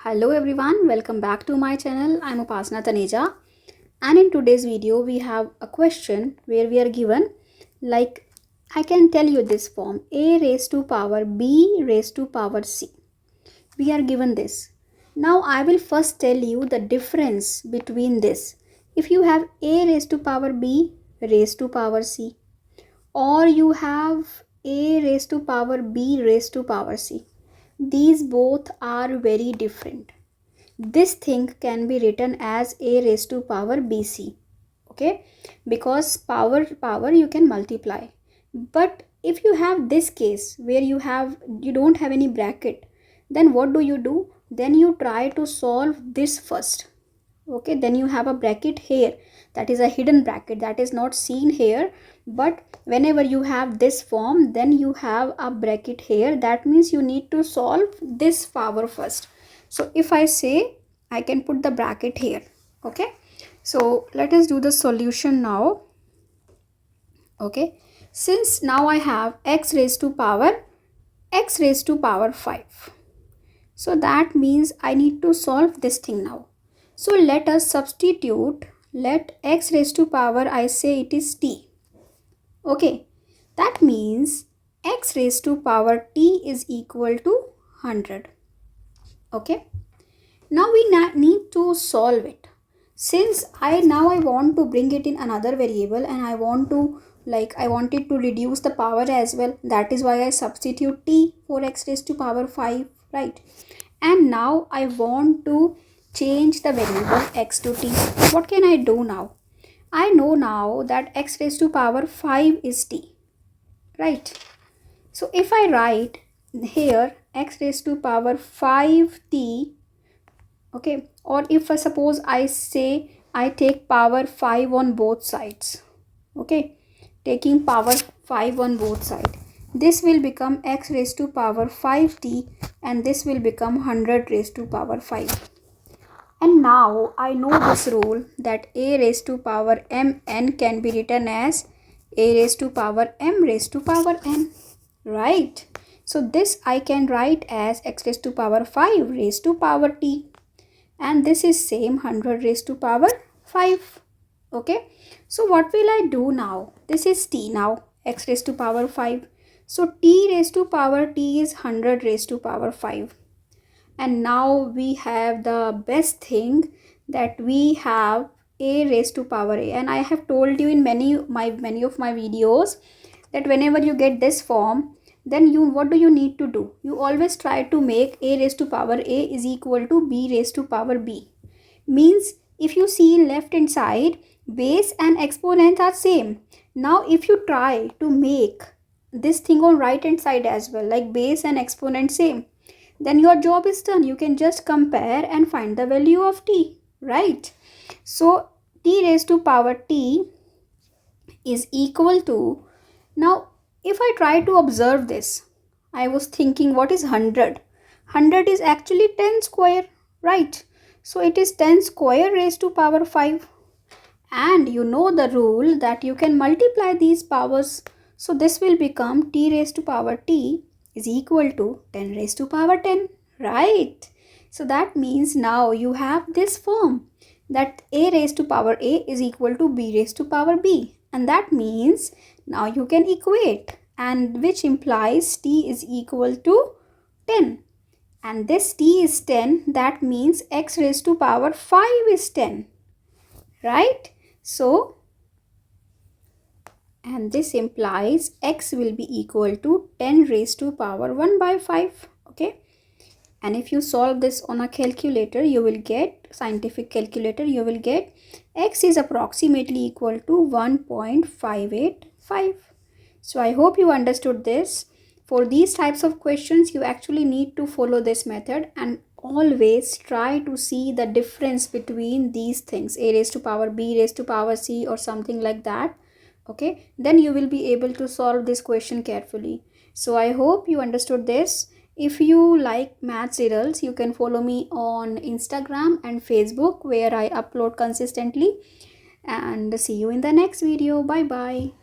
Hello everyone, welcome back to my channel. I'm Upasana Taneja, and in today's video we have a question where we are given, like, I can tell you this form, a raised to power b raised to power c. We are given this. Now I will first tell you the difference between this. If you have a raised to power b raised to power c, or you have a raised to power b raised to power c, these both are very different. This thing can be written as a raised to power bc, okay, because power you can multiply. But if you have this case where you don't have any bracket, then what do? Then you try to solve this first, okay. Then you have a bracket here, that is a hidden bracket that is not seen here. But whenever you have this form, then you have a bracket here. That means you need to solve this power first. So if I say, I can put the bracket here, okay. So let us do the solution now, okay. Since now I have x raised to power 5, so that means I need to solve this thing now. So let us substitute, let x raised to power, I say it is t, okay. That means x raised to power t is equal to 100, okay. Now we need to solve it. Since I want to bring it in another variable, and I want it to reduce the power as well. That is why I substitute t for x raised to power 5, right? And now I want to change the variable x to t. What can I do now? I know now that x raised to power 5 is t, right? So if I write here x raised to power 5t, okay, or if suppose I say I take power 5 on both sides, okay, taking power 5 on both sides, this will become x raised to power 5t, and this will become 100 raised to power 5. And now I know this rule that a raised to power mn can be written as a raised to power m raised to power n, right? So this I can write as x raised to power 5 raised to power t, and this is same 100 raised to power 5, okay. So what will I do now? This is t now, x raised to power 5. So t raised to power t is 100 raised to power 5. And now we have the best thing, that we have a raised to power a. And I have told you in many of my videos that whenever you get this form, then what do you need to do? You always try to make a raised to power a is equal to b raised to power b. Means if you see left hand side, base and exponent are same. Now if you try to make this thing on right hand side as well, like base and exponent same, then your job is done. You can just compare and find the value of t, right? So t raised to power t is equal to, now if I try to observe this, I was thinking, what is 100? 100 is actually 10 square, right? So it is 10 square raised to power 5. And you know the rule that you can multiply these powers. So this will become t raised to power t is equal to 10 raised to power 10, right? So that means now you have this form, that a raised to power a is equal to b raised to power b. And that means now you can equate, and which implies t is equal to 10. And this t is 10, that means x raised to power 5 is 10, right? So, and this implies x will be equal to 10 raised to power 1 by 5, okay. And if you solve this on a calculator, you will get, scientific calculator, you will get x is approximately equal to 1.585. So I hope you understood this. For these types of questions, you actually need to follow this method, and always try to see the difference between these things, a raised to power b raised to power c or something like that, okay. Then you will be able to solve this question carefully. So I hope you understood this. If you like maths riddles, you can follow me on Instagram and Facebook, where I upload consistently. And see you in the next video. Bye bye.